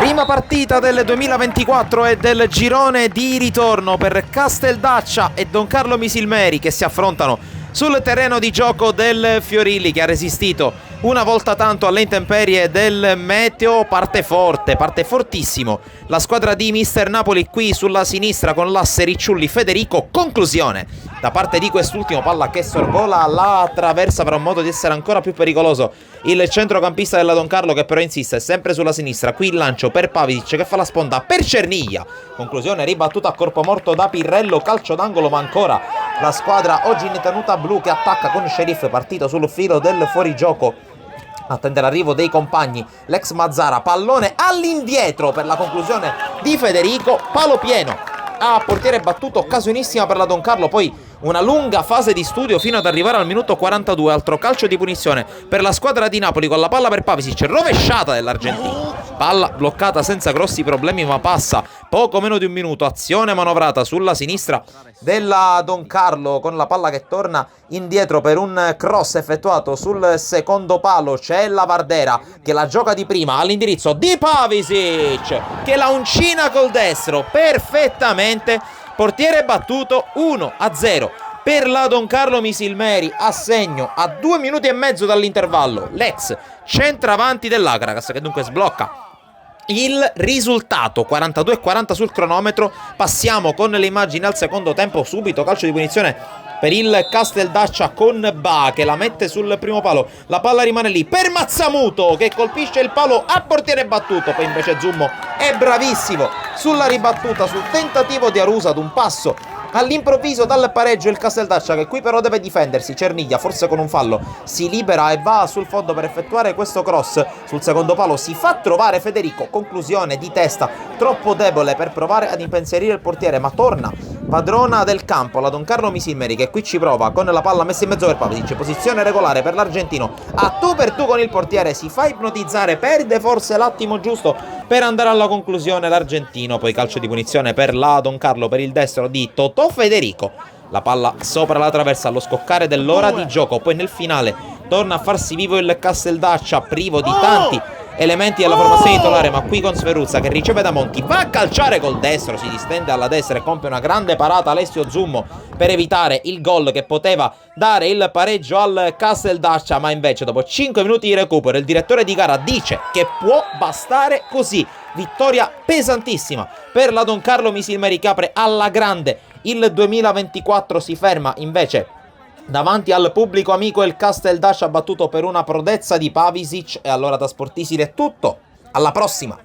Prima partita del 2024 e del girone di ritorno per Casteldaccia e Don Carlo Misilmeri, che si affrontano sul terreno di gioco del Fiorilli, che ha resistito una volta tanto alle intemperie del meteo. Parte forte, parte fortissimo la squadra di Mister Napoli qui sulla sinistra con l'asse Ricciulli Federico. Conclusione da parte di quest'ultimo, palla che sorvola la traversa per un modo di essere ancora più pericoloso il centrocampista della Don Carlo, che però insiste sempre sulla sinistra. Qui il lancio per Pavisic che fa la sponda per Cerniglia. Conclusione ribattuta a corpo morto da Pirrello, calcio d'angolo, ma ancora la squadra oggi in tenuta blu che attacca con Sheriff, partito sul filo del fuorigioco. Attende l'arrivo dei compagni, l'ex Mazzara, pallone all'indietro per la conclusione di Federico, palo pieno a portiere battuto, occasionissima per la Don Carlo, poi una lunga fase di studio fino ad arrivare al minuto 42, altro calcio di punizione per la squadra di Napoli con la palla per Pavisic, rovesciata dell'argentino, palla bloccata senza grossi problemi ma passa poco meno di un minuto, azione manovrata sulla sinistra della Don Carlo con la palla che torna indietro per un cross effettuato sul secondo palo. C'è la Vardera che la gioca di prima all'indirizzo di Pavisic che la uncina col destro perfettamente. Portiere battuto, 1-0 per la Don Carlo Misilmeri, a segno a 2 minuti e mezzo dall'intervallo l'ex centravanti dell'Acaracas, che dunque sblocca il risultato. 42-40 sul cronometro. Passiamo con le immagini al secondo tempo. Subito calcio di punizione per il Casteldaccia con Ba che la mette sul primo palo, la palla rimane lì per Mazzamuto che colpisce il palo a portiere battuto. Poi invece Zummo è bravissimo sulla ribattuta, sul tentativo di Arusa ad un passo all'improvviso dal pareggio il Casteldaccia, che qui però deve difendersi. Cerniglia, forse con un fallo, si libera e va sul fondo per effettuare questo cross sul secondo palo. Si fa trovare Federico, conclusione di testa troppo debole per provare ad impensierire il portiere, ma torna padrona del campo la Don Carlo Misilmeri, che qui ci prova con la palla messa in mezzo per Pavisic, posizione regolare per l'argentino, a tu per tu con il portiere, si fa ipnotizzare, perde forse l'attimo giusto per andare alla conclusione l'argentino. Poi calcio di punizione per la Don Carlo per il destro di Totò Federico, la palla sopra la traversa allo scoccare dell'ora di gioco. Poi nel finale torna a farsi vivo il Casteldaccia, privo di tanti elementi della formazione titolare, ma qui con Sferruzza che riceve da Monti, va a calciare col destro, si distende alla destra e compie una grande parata Alessio Zummo per evitare il gol che poteva dare il pareggio al Casteldaccia, ma invece dopo 5 minuti di recupero il direttore di gara dice che può bastare così. Vittoria pesantissima per la Don Carlo Misilmeri che apre alla grande il 2024. Si ferma invece davanti al pubblico amico il Casteldaccia, battuto per una prodezza di Pavisic. E allora da Sportisile è tutto, alla prossima!